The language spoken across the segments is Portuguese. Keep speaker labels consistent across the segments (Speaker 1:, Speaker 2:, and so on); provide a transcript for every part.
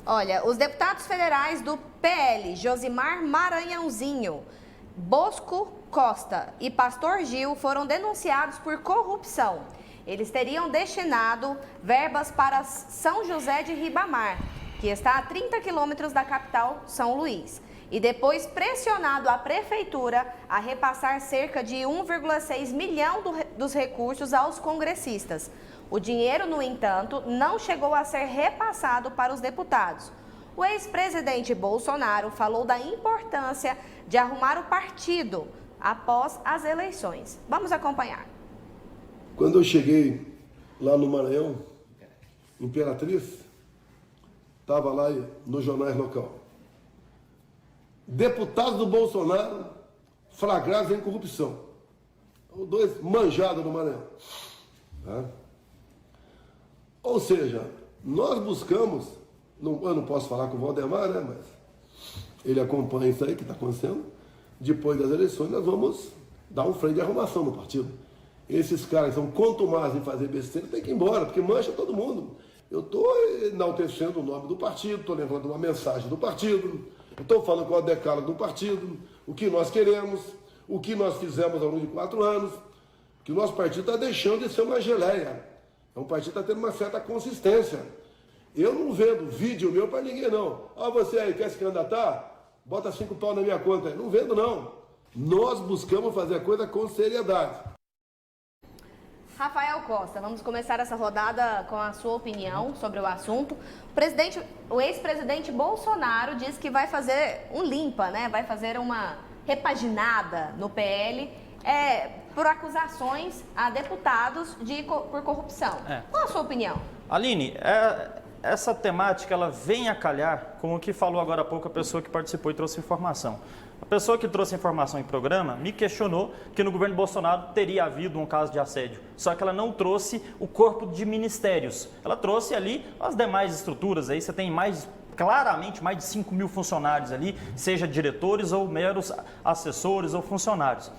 Speaker 1: Olha, os deputados federais do PL, Josimar Maranhãozinho, Bosco Costa e Pastor Gil foram denunciados por corrupção. Eles teriam destinado verbas para São José de Ribamar, que está a 30 quilômetros da capital, São Luís, e depois pressionado a prefeitura a repassar cerca de 1,6 milhão dos recursos aos congressistas. O dinheiro, no entanto, não chegou a ser repassado para os deputados. O ex-presidente Bolsonaro falou da importância de arrumar o partido após as eleições. Vamos acompanhar.
Speaker 2: Quando eu cheguei lá no Maranhão, Imperatriz, estava lá nos jornais local. Deputados do Bolsonaro flagrados em corrupção. Os dois manjados no Maranhão. Tá? Ou seja, nós buscamos, eu não posso falar com o Valdemar, né, mas ele acompanha isso aí que está acontecendo. Depois das eleições, nós vamos dar um freio de arrumação no partido. Esses caras que são contumazes em fazer besteira, tem que ir embora, porque mancha todo mundo. Eu estou enaltecendo o nome do partido, estou levando uma mensagem do partido, estou falando qual é o decálogo do partido, o que nós queremos, o que nós fizemos ao longo de 4 anos, que o nosso partido está deixando de ser uma geleia. É um partido que está tendo uma certa consistência. Eu não vendo vídeo meu para ninguém, não. Ah, você aí quer se candidatar? Bota 5 pau na minha conta. Não vendo, não. Nós buscamos fazer a coisa com seriedade.
Speaker 1: Rafael Costa, vamos começar essa rodada com a sua opinião sobre o assunto. O ex-presidente Bolsonaro disse que vai fazer um limpa, né? Vai fazer uma repaginada no PL por acusações a deputados por corrupção. Qual a sua opinião?
Speaker 3: Aline, essa temática ela vem a calhar com o que falou agora há pouco a pessoa que participou e trouxe informação. A pessoa que trouxe informação em programa me questionou que no governo Bolsonaro teria havido um caso de assédio, só que ela não trouxe o corpo de ministérios. Ela trouxe ali as demais estruturas, aí você tem claramente mais de 5 mil funcionários ali, seja diretores ou meros assessores ou funcionários.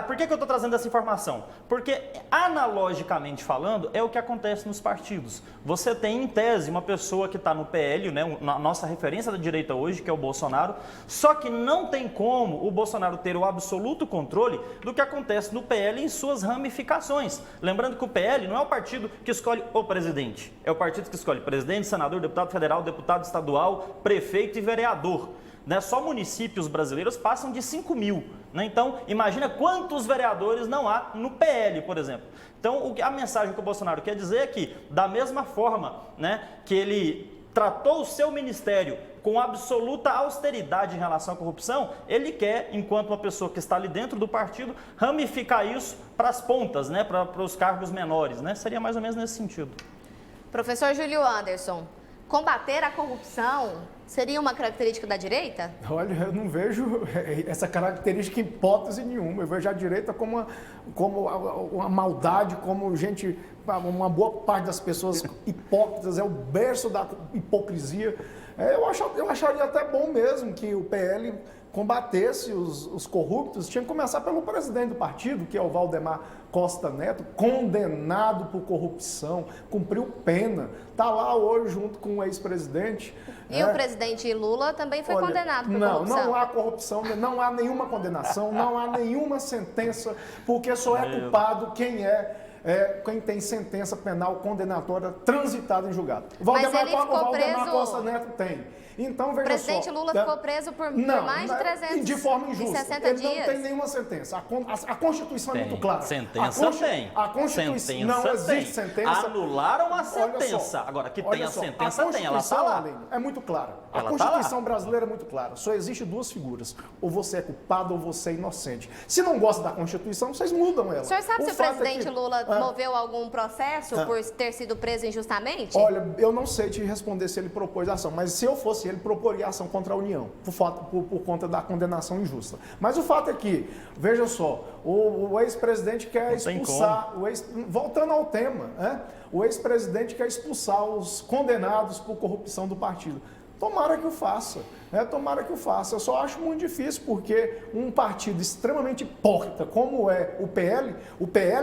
Speaker 3: Por que eu estou trazendo essa informação? Porque, analogicamente falando, é o que acontece nos partidos. Você tem, em tese, uma pessoa que está no PL, né, a nossa referência da direita hoje, que é o Bolsonaro, só que não tem como o Bolsonaro ter o absoluto controle do que acontece no PL em suas ramificações. Lembrando que o PL não é o partido que escolhe o presidente, é o partido que escolhe presidente, senador, deputado federal, deputado estadual, prefeito e vereador. Né? Só municípios brasileiros passam de 5 mil. Né? Então, imagina quantos vereadores não há no PL, por exemplo. Então, a mensagem que o Bolsonaro quer dizer é que, da mesma forma, né, que ele tratou o seu ministério com absoluta austeridade em relação à corrupção, ele quer, enquanto uma pessoa que está ali dentro do partido, ramificar isso para as pontas, né, para os cargos menores. Né? Seria mais ou menos nesse sentido.
Speaker 1: Professor Júlio Anderson, combater a corrupção seria uma característica da direita?
Speaker 4: Olha, eu não vejo essa característica em hipótese nenhuma. Eu vejo a direita como uma maldade, como gente, uma boa parte das pessoas hipócritas, é o berço da hipocrisia. Eu acharia até bom mesmo que o PL combatesse os corruptos. Tinha que começar pelo presidente do partido, que é o Valdemar Costa Neto, condenado por corrupção, cumpriu pena, está lá hoje junto com o ex-presidente.
Speaker 1: E o presidente Lula também foi condenado por corrupção.
Speaker 4: Não há corrupção, não há nenhuma condenação, não há nenhuma sentença, porque só é culpado quem tem sentença penal condenatória transitada em julgado. O Valdemar Costa Neto tem. Então, veja
Speaker 1: o presidente Lula ficou preso por mais de 360
Speaker 4: de forma injusta. Ele
Speaker 1: dias.
Speaker 4: Não tem nenhuma sentença. A Constituição é muito clara.
Speaker 3: Sentença tem.
Speaker 4: A Constituição não existe sentença.
Speaker 3: Anularam a sentença. Agora, que tem a sentença, tem. Ela está lá.
Speaker 4: É muito clara. A Constituição brasileira é muito clara. Só existe 2 figuras. Ou você é culpado ou você é inocente. Se não gosta da Constituição, vocês mudam ela.
Speaker 1: O senhor sabe se o presidente Lula moveu algum processo por ter sido preso injustamente?
Speaker 4: Olha, eu não sei te responder se ele propôs ação, mas se eu fosse ele, proporia ação contra a União, por conta da condenação injusta. Mas o fato é que, veja só, o ex-presidente quer expulsar, voltando ao tema, né? O ex-presidente quer expulsar os condenados por corrupção do partido. Tomara que o faça, né? Tomara que o faça. Eu só acho muito difícil, porque um partido extremamente hipócrita como é o PL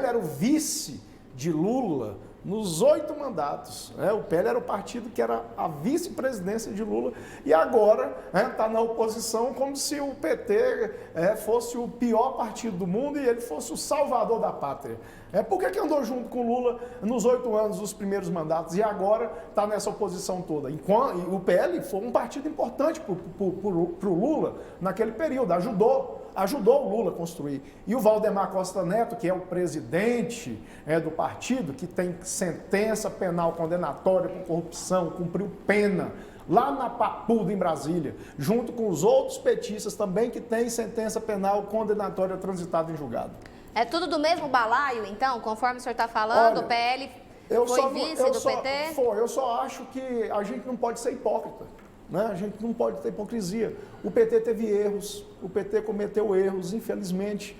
Speaker 4: era o vice de Lula nos 8 mandatos. O PL era o partido que era a vice-presidência de Lula e agora está na oposição como se o PT fosse o pior partido do mundo e ele fosse o salvador da pátria. Por que andou junto com Lula nos 8 anos dos primeiros mandatos e agora está nessa oposição toda? O PL foi um partido importante para o Lula naquele período, ajudou o Lula a construir. E o Valdemar Costa Neto, que é o presidente do partido, que tem sentença penal condenatória por corrupção, cumpriu pena lá na Papuda, em Brasília, junto com os outros petistas também que têm sentença penal condenatória transitada em julgado.
Speaker 1: É tudo do mesmo balaio, então, conforme o senhor está falando?
Speaker 4: Olha,
Speaker 1: o PL foi vice do PT?
Speaker 4: Eu só acho que a gente não pode ser hipócrita. A gente não pode ter hipocrisia. O PT teve erros, o PT cometeu erros, infelizmente.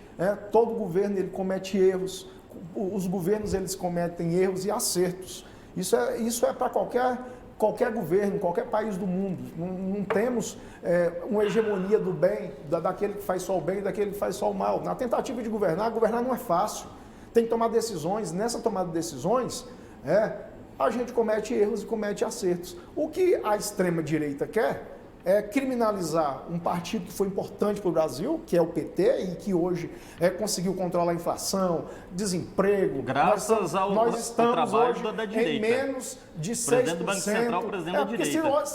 Speaker 4: Todo governo ele comete erros, os governos eles cometem erros e acertos. Isso é para qualquer governo, qualquer país do mundo. Não temos uma hegemonia do bem, daquele que faz só o bem e daquele que faz só o mal. Na tentativa de governar não é fácil. Tem que tomar decisões. Nessa tomada de decisões, a gente comete erros e comete acertos. O que a extrema-direita quer é criminalizar um partido que foi importante para o Brasil, que é o PT, e que hoje conseguiu controlar a inflação, desemprego.
Speaker 3: Graças ao trabalho
Speaker 4: hoje
Speaker 3: da direita.
Speaker 4: Em menos de 6%.
Speaker 3: Presidente do Banco Central, presidente da direita.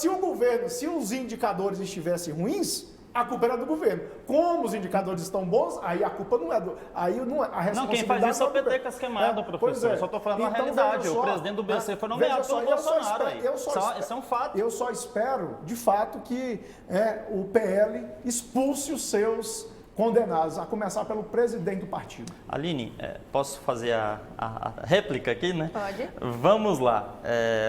Speaker 4: Se os indicadores estivessem ruins, a culpa era do governo. Como os indicadores estão bons, aí a culpa não é do... Aí não, a responsabilidade
Speaker 3: não, quem faz isso é o PT com as queimadas, professor. Eu só estou falando a realidade. O presidente do BC foi nomeado pelo Bolsonaro. Isso é um fato.
Speaker 4: Eu só espero, de fato, que o PL expulse os seus condenados, a começar pelo presidente do partido.
Speaker 3: Aline, posso fazer a réplica aqui, né?
Speaker 1: Pode.
Speaker 3: Vamos lá.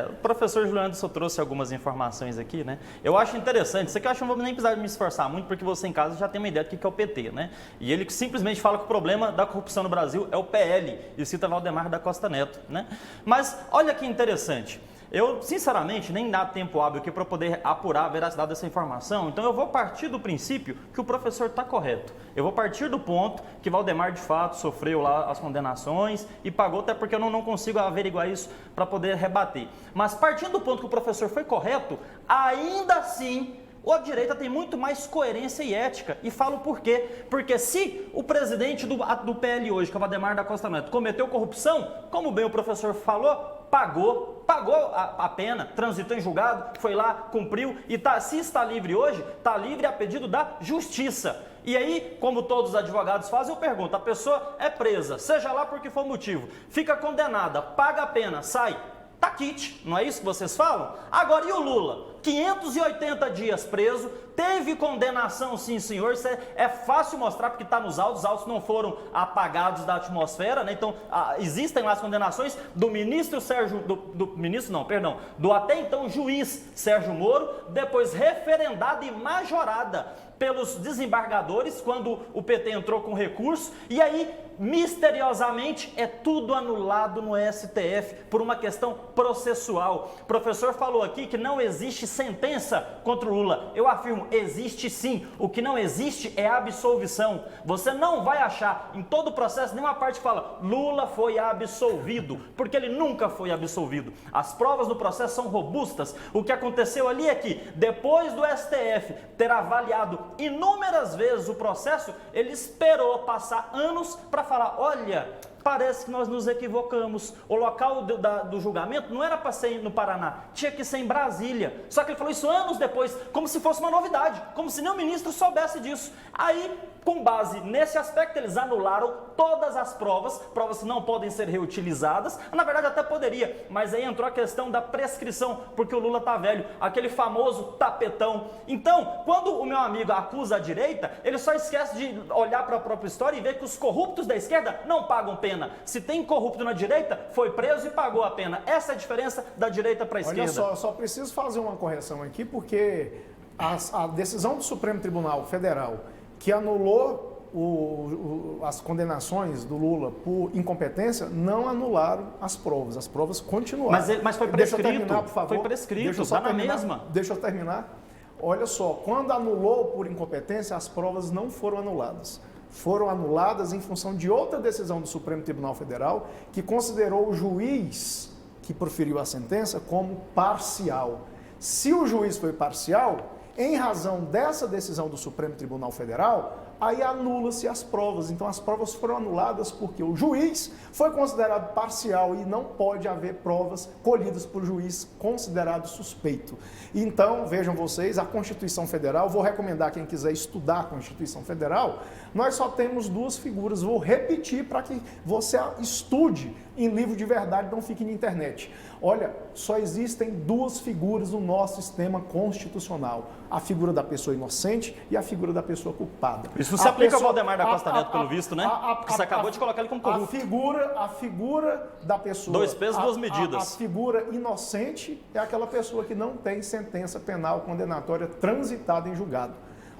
Speaker 3: O professor Juliano só trouxe algumas informações aqui, né? Eu acho interessante, isso aqui eu acho que não vou nem precisar me esforçar muito, porque você em casa já tem uma ideia do que é o PT, né? E ele simplesmente fala que o problema da corrupção no Brasil é o PL, e cita Valdemar da Costa Neto, né? Mas olha que interessante. Eu, sinceramente, nem dá tempo hábil aqui para poder apurar a veracidade dessa informação, então eu vou partir do princípio que o professor está correto. Eu vou partir do ponto que Valdemar, de fato, sofreu lá as condenações e pagou, até porque eu não consigo averiguar isso para poder rebater. Mas partindo do ponto que o professor foi correto, ainda assim... a direita tem muito mais coerência e ética. E falo por quê? Porque se o presidente do PL hoje, que é o Valdemar da Costa Neto, cometeu corrupção, como bem o professor falou, pagou a pena, transitou em julgado, foi lá, cumpriu e se está livre hoje, está livre a pedido da justiça. E aí, como todos os advogados fazem, eu pergunto, a pessoa é presa, seja lá por que for o motivo, fica condenada, paga a pena, sai, tá quite, não é isso que vocês falam? Agora, e o Lula? 580 dias preso, teve condenação, sim senhor, isso é fácil mostrar porque está nos autos, os autos não foram apagados da atmosfera, né? Então existem lá as condenações do ministro do até então juiz Sérgio Moro, depois referendada e majorada pelos desembargadores quando o PT entrou com recurso, e aí misteriosamente é tudo anulado no STF por uma questão processual. O professor falou aqui que não existe sentença contra o Lula. Eu afirmo, existe sim. O que não existe é absolvição. Você não vai achar em todo o processo nenhuma parte que fala Lula foi absolvido, porque ele nunca foi absolvido. As provas do processo são robustas. O que aconteceu ali é que, depois do STF ter avaliado inúmeras vezes o processo, ele esperou passar anos para falar, olha, parece que nós nos equivocamos. O local do julgamento não era para ser no Paraná, tinha que ser em Brasília. Só que ele falou isso anos depois, como se fosse uma novidade, como se nem o ministro soubesse disso. Aí, com base nesse aspecto, eles anularam todas as provas que não podem ser reutilizadas. Na verdade, até poderia, mas aí entrou a questão da prescrição, porque o Lula tá velho, aquele famoso tapetão. Então, quando o meu amigo acusa a direita, ele só esquece de olhar para a própria história e ver que os corruptos da esquerda não pagam pena. Se tem corrupto na direita, foi preso e pagou a pena. Essa é a diferença da direita para a esquerda.
Speaker 4: Olha só preciso fazer uma correção aqui, porque a decisão do Supremo Tribunal Federal, que anulou as condenações do Lula por incompetência, não anularam as provas continuaram.
Speaker 3: Mas foi prescrito,
Speaker 4: deixa eu terminar, por favor.
Speaker 3: Foi prescrito, está na mesma.
Speaker 4: Deixa eu terminar. Olha só, quando anulou por incompetência, as provas não foram anuladas. foram anuladas em função de outra decisão do Supremo Tribunal Federal que considerou o juiz que proferiu a sentença como parcial. Se o juiz foi parcial, em razão dessa decisão do Supremo Tribunal Federal, aí anula-se as provas. Então as provas foram anuladas porque o juiz foi considerado parcial e não pode haver provas colhidas por juiz considerado suspeito. Então, vejam vocês, a Constituição Federal, vou recomendar quem quiser estudar a Constituição Federal, nós só temos duas figuras, vou repetir para que você estude em livro de verdade, não fique na internet. Olha, só existem duas figuras no nosso sistema constitucional. A figura da pessoa inocente e a figura da pessoa culpada.
Speaker 3: Isso se aplica ao Valdemar da Costa Neto, pelo visto, né? Porque você acabou de colocar ele como corrupto.
Speaker 4: A figura da pessoa...
Speaker 3: Dois pesos, duas medidas.
Speaker 4: A figura inocente é aquela pessoa que não tem sentença penal condenatória transitada em julgado.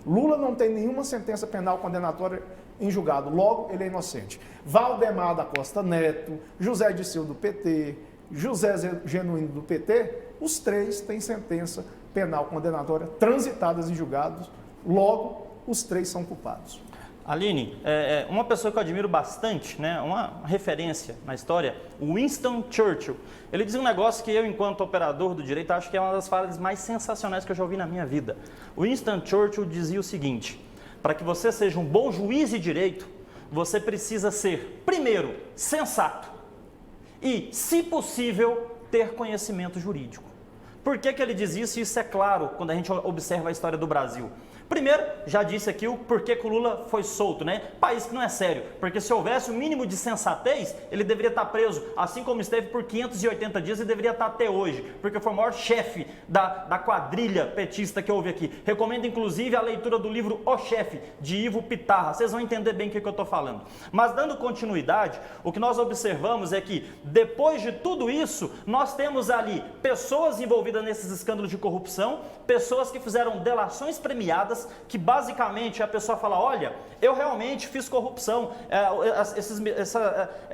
Speaker 4: Lula não tem nenhuma sentença penal condenatória em julgado, logo ele é inocente. Valdemar da Costa Neto, José Dirceu do PT, José Genuíno do PT, os três têm sentença penal condenatória transitadas em julgados, logo os três são culpados.
Speaker 3: Aline, uma pessoa que eu admiro bastante, né, uma referência na história, Winston Churchill. Ele dizia um negócio que eu, enquanto operador do direito, acho que é uma das frases mais sensacionais que eu já ouvi na minha vida. Winston Churchill dizia o seguinte: para que você seja um bom juiz de direito, você precisa ser, primeiro, sensato e, se possível, ter conhecimento jurídico. Por que ele diz isso? Isso é claro quando a gente observa a história do Brasil. Primeiro, já disse aqui o porquê que o Lula foi solto, né? País que não é sério, porque se houvesse o mínimo de sensatez, ele deveria estar preso, assim como esteve por 580 dias e deveria estar até hoje, porque foi o maior chefe da quadrilha petista que houve aqui. Recomendo, inclusive, a leitura do livro O Chefe, de Ivo Pitarra, vocês vão entender bem o que eu estou falando. Mas, dando continuidade, o que nós observamos é que, depois de tudo isso, nós temos ali pessoas envolvidas nesses escândalos de corrupção, pessoas que fizeram delações premiadas, que basicamente a pessoa fala: olha, eu realmente fiz corrupção,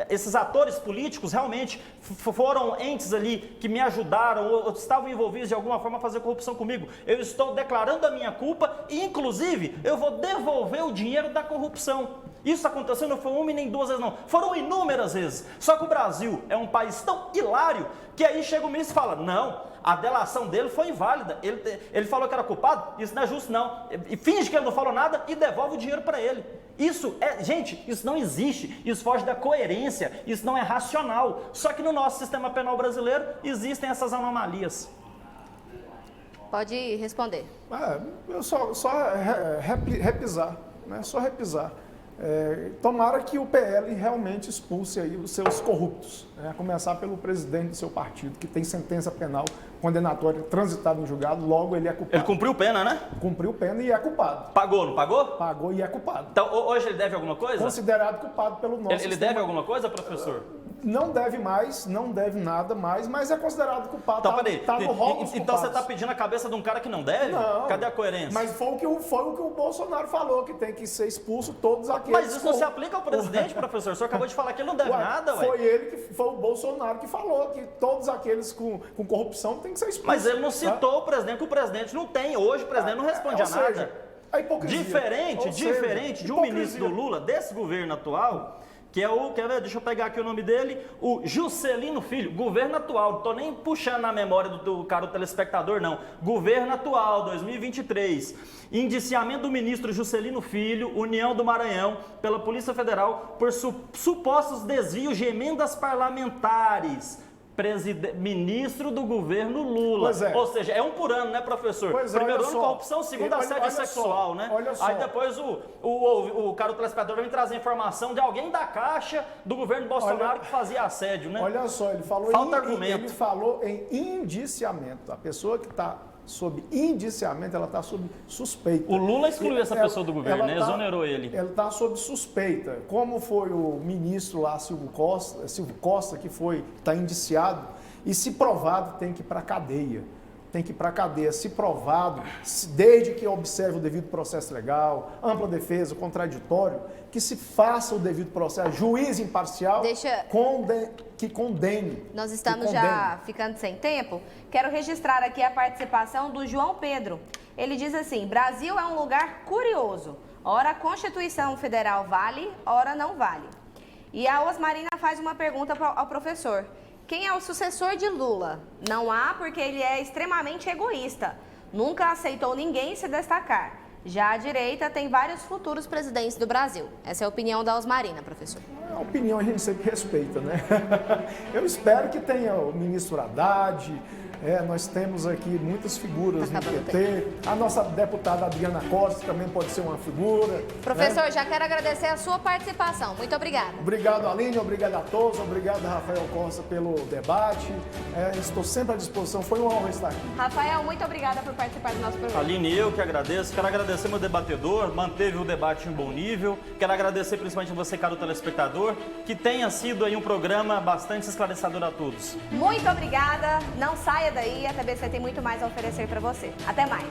Speaker 3: esses atores políticos realmente foram entes ali que me ajudaram ou estavam envolvidos de alguma forma a fazer corrupção comigo. Eu estou declarando a minha culpa e, inclusive, eu vou devolver o dinheiro da corrupção. Isso aconteceu não foi uma e nem duas vezes não, foram inúmeras vezes. Só que o Brasil é um país tão hilário que aí chega o ministro e fala: não, a delação dele foi inválida, ele falou que era culpado, isso não é justo não, e finge que ele não falou nada e devolve o dinheiro para ele. Isso gente, isso não existe, isso foge da coerência, isso não é racional. Só que no nosso sistema penal brasileiro existem essas anomalias.
Speaker 1: Pode responder.
Speaker 4: Eu só repisar, né? Só repisar. Tomara que o PL realmente expulse aí os seus corruptos, né? A começar pelo presidente do seu partido, que tem sentença penal condenatória transitada em julgado, logo ele é culpado.
Speaker 3: Ele cumpriu pena, né?
Speaker 4: Cumpriu pena e é culpado.
Speaker 3: Pagou, não pagou?
Speaker 4: Pagou e é culpado.
Speaker 3: Então, hoje ele deve alguma coisa?
Speaker 4: Considerado culpado pelo nosso
Speaker 3: Ele deve alguma coisa, professor?
Speaker 4: Não deve mais, não deve nada mais, mas é considerado culpado.
Speaker 3: Então, peraí.
Speaker 4: Tá no rol dos
Speaker 3: então você
Speaker 4: culpados.
Speaker 3: está pedindo a cabeça de um cara que não deve?
Speaker 4: Não.
Speaker 3: Cadê a coerência?
Speaker 4: Mas foi o que o Bolsonaro falou, que tem que ser expulso todos aqueles...
Speaker 3: Mas isso não se aplica ao presidente, professor. O senhor acabou de falar que ele não deve nada, ué.
Speaker 4: Foi o Bolsonaro que falou que todos aqueles com corrupção têm que ser expulsos.
Speaker 3: Mas ele não citou o presidente, que o presidente não tem. Hoje o presidente não responde a nada.
Speaker 4: Seja, a hipocrisia.
Speaker 3: Diferente de um ministro do Lula, desse governo atual, que é deixa eu pegar aqui o nome dele, o Juscelino Filho, governo atual, não tô nem puxando na memória do cara, o telespectador, não. Governo atual, 2023. Indiciamento do ministro Juscelino Filho, União do Maranhão, pela Polícia Federal, por supostos desvios de emendas parlamentares. Ministro do governo Lula.
Speaker 4: Pois é.
Speaker 3: Ou seja, é um por ano, né, professor?
Speaker 4: Pois é,
Speaker 3: Primeiro
Speaker 4: olha
Speaker 3: ano
Speaker 4: só.
Speaker 3: corrupção, segundo assédio sexual, né?
Speaker 4: Olha só.
Speaker 3: Aí depois o cara do telespectador vem trazer informação de alguém da Caixa do governo Bolsonaro que fazia assédio, né?
Speaker 4: Olha só, ele falou
Speaker 3: argumento.
Speaker 4: Ele falou em indiciamento. A pessoa que está sob indiciamento, ela está sob suspeita.
Speaker 3: O Lula excluiu essa pessoa do governo, né? Exonerou ele.
Speaker 4: Ela está sob suspeita. Como foi o ministro lá, Silvio Costa, que está indiciado, e se provado tem que ir para a cadeia. Tem que ir para a cadeia, se provado, desde que observe o devido processo legal, ampla defesa, contraditório, que se faça o devido processo, juiz imparcial, que condene.
Speaker 1: Nós estamos já ficando sem tempo. Quero registrar aqui a participação do João Pedro. Ele diz assim: Brasil é um lugar curioso. Ora a Constituição Federal vale, ora não vale. E a Osmarina faz uma pergunta ao professor: quem é o sucessor de Lula? Não há, porque ele é extremamente egoísta. Nunca aceitou ninguém se destacar. Já a direita tem vários futuros presidentes do Brasil. Essa é a opinião da Osmarina, professor.
Speaker 4: A opinião a gente sempre respeita, né? Eu espero que tenha o ministro Haddad, nós temos aqui muitas figuras no PT, a nossa deputada Adriana Costa também pode ser uma figura.
Speaker 1: Professor,
Speaker 4: né?
Speaker 1: já quero agradecer a sua participação. Muito obrigada.
Speaker 4: Obrigado, Aline, obrigado a todos, obrigado, Rafael Costa, pelo debate. Estou sempre à disposição, foi uma honra estar aqui.
Speaker 1: Rafael, muito obrigada por participar do nosso programa.
Speaker 3: Aline, eu que agradeço. Quero agradecer meu debatedor, manteve o debate em bom nível. Quero agradecer principalmente a você, caro telespectador, que tenha sido aí um programa bastante esclarecedor a todos.
Speaker 1: Muito obrigada. Não saia daí, a TBC tem muito mais a oferecer para você. Até mais.